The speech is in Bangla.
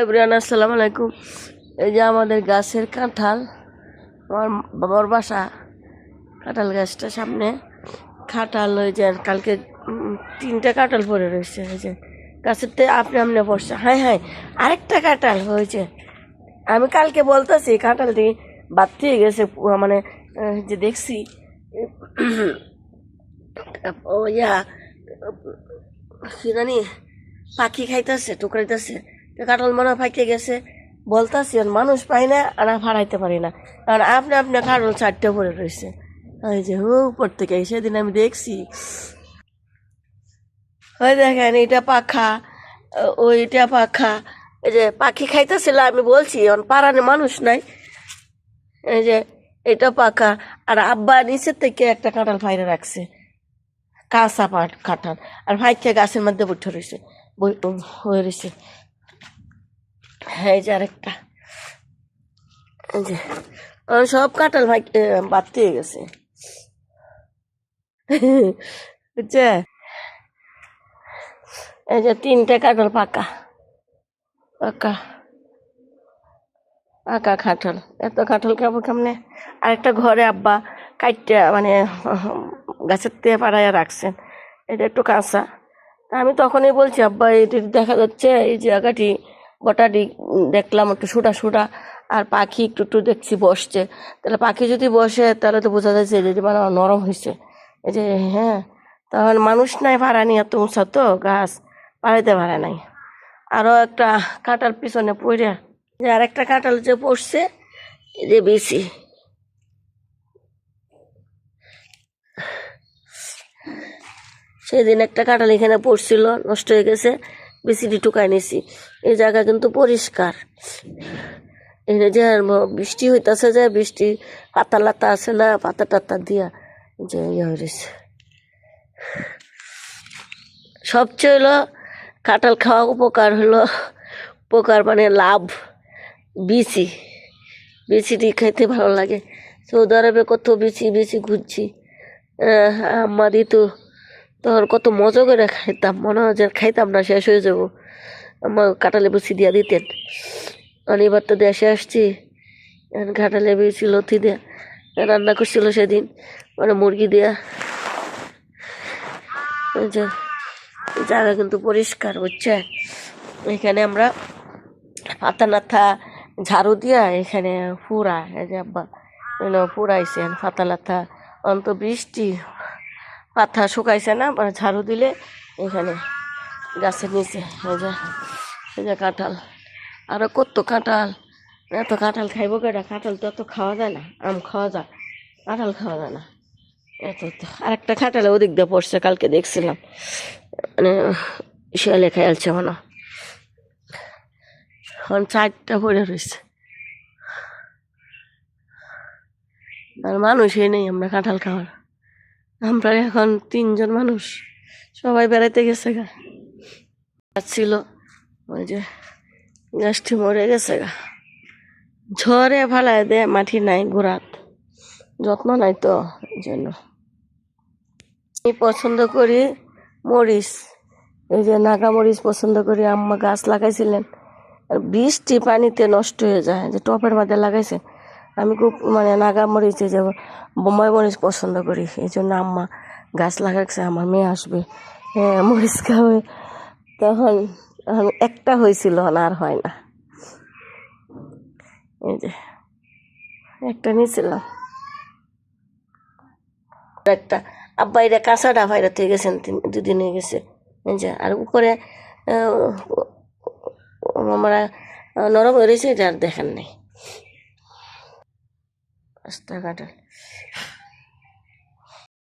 ইব্রাহিম আসসালামু আলাইকুম। এই যে আমাদের গাছের কাঁঠাল, আমার বাবার বাসা কাঁঠাল গাছটা সামনে। কাঁঠাল ওই যে কালকে 3টা কাঁঠাল পড়ে রয়েছে, ওই যে গাছের তে আপনি আপনি পড়ছে। হ্যাঁ হ্যাঁ, আরেকটা কাঁঠাল হয়েছে। আমি কালকে বলতেছি কাঁঠালটি বাদ দিয়ে গেছে, মানে যে দেখছি ইয়া কি জানি পাখি খাইতেছে, টুকরাইতেছে, কাঁঠাল মনে ফাইকে গেছে। বলতাছি মানুষ পাই না আর ফাড়াইতে পারি না, কারণ আপনি আপনি কাঁঠাল 4টে পরে রয়েছে। ওই যে উপর থেকে সেদিন আমি দেখছি। ওই দেখেন এটা পাখা, ওইটা পাখা। এই যে পাখি খাইতেছিল, আমি বলছি পাড়ানে মানুষ নাই। এই যে এটা পাখা, আর আব্বা নিচের থেকে একটা কাঁঠাল ফাইরে রাখছে, কাঁচা কাঁঠাল, আর ফাইকে গাছের মধ্যে বসে রয়েছে, হয়ে রয়েছে। হ্যাঁ, এই যে আরেকটা, এই যে সব কাঁঠাল ভাই বাদ দিয়ে গেছে, বুঝছে? এই যে 3টে কাঁঠাল পাকা পাকা পাকা কাঁঠাল। এত কাঁঠাল খাবো কেমনে? আরেকটা ঘরে আব্বা কাইটটা মানে গাছের থেকে পাড়াইয়া রাখছেন, এটা একটু কাঁচা। আমি তখনই বলছি আব্বা এটি দেখা যাচ্ছে এই জায়গাটি গোটাটি দেখলাম একটু সুটা সুটা, আর পাখি একটু একটু দেখছি বসছে। তাহলে পাখি যদি বসে তাহলে তো বোঝা যাচ্ছে যে মানে নরম হয়েছে। এই যে হ্যাঁ, তখন মানুষ নাই পাড়ানি, এত উঁচা তো গাছ, পাড়াইতে পারে নাই। আরও একটা কাঁঠাল পিছনে পড়ে, যে আরেকটা কাঁঠাল যে পড়ছে, এই যে বেশি। সেদিন একটা কাঁঠাল এখানে পড়ছিল, নষ্ট হয়ে গেছে, বেশিটি টুকাই নিছি। এই জায়গা কিন্তু পরিষ্কার। এখানে যে বৃষ্টি হইতেছে, যে বৃষ্টি পাতা লাতা আছে না, পাতা টাতা দিয়া যে ইয়ে হয়েছে। সবচেয়ে হলো কাঁঠাল খাওয়া উপকার হলো, উপকার মানে লাভ, বিচি। বিচিটি খেতে ভালো লাগে। সৌদি আরবে কত বিচি বিচি ঘুরছি, আমার তো তখন কত মজা করে খাইতাম, মনে হয় যে খাইতাম না শেষ হয়ে যাবো। আমার কাঁঠালে বিচি দিয়া দিতেন। আর এবার তো দেশে আসছি, কাঁঠালে বিচি লথি দিয়া রান্না করছিল সেদিন, মানে মুরগি দিয়া। যে জায়গা কিন্তু পরিষ্কার, বুঝছে? এখানে আমরা পাতা নাথা ঝাড়ু দিয়া এখানে ফুরা, এই যে আব্বা ফুরাইছে পাতা লাথা। অন্ত বৃষ্টি পাতা শুকাইছে না, মানে ঝাড়ু দিলে এখানে গাছের নিচে। এই যে কাঁঠাল, আরো কত কাঁঠাল। এত কাঁঠাল খাইব কেটা? কাঁঠাল তো এত খাওয়া যায় না, আম খাওয়া যায়, কাঁঠাল খাওয়া যায় না এত। আরেকটা কাঁঠালে ওদিক দিয়ে পড়ছে, কালকে দেখছিলাম, মানে শিয়ালে খেয়ালছে মনে। 4টা পড়ে রয়েছে, আর মানুষই নেই আমরা কাঁঠাল খাওয়ার। আমরা এখন 3জন মানুষ, সবাই বেড়াইতে গেছে গা। ছিল ওই যে গাছটি মরে গেছে গা, ঝড়ে ফালায় দে, মাটি নাই গোড়াত, যত্ন নাই তো এই জন্য। আমি পছন্দ করি মরিচ, এই যে নাগা মরিচ পছন্দ করি। আম্মা গাছ লাগাইছিলেন, আর বৃষ্টি পানিতে নষ্ট হয়ে যায়, যে টপের মধ্যে লাগাইছে। আমি খুব মানে নাগা মরিচ, এই যে বোম্বাই মরিচ পছন্দ করি, এই জন্য আম্মা গাছ লাগাইছে। আমার মেয়ে আসবে, হ্যাঁ মরিচ খাবে। তখন একটা হয়েছিল, আর হয় না। এই যে একটা নিয়েছিলাম, একটা আব্বা এটা কাঁচাটা ভাইরা থেকে গেছেন, 2 দিন হয়ে গেছে। এই যে আর উপরে আমরা নরম হয়ে রয়েছে, এটা আর দেখেন নাই রাস্তাঘাটে।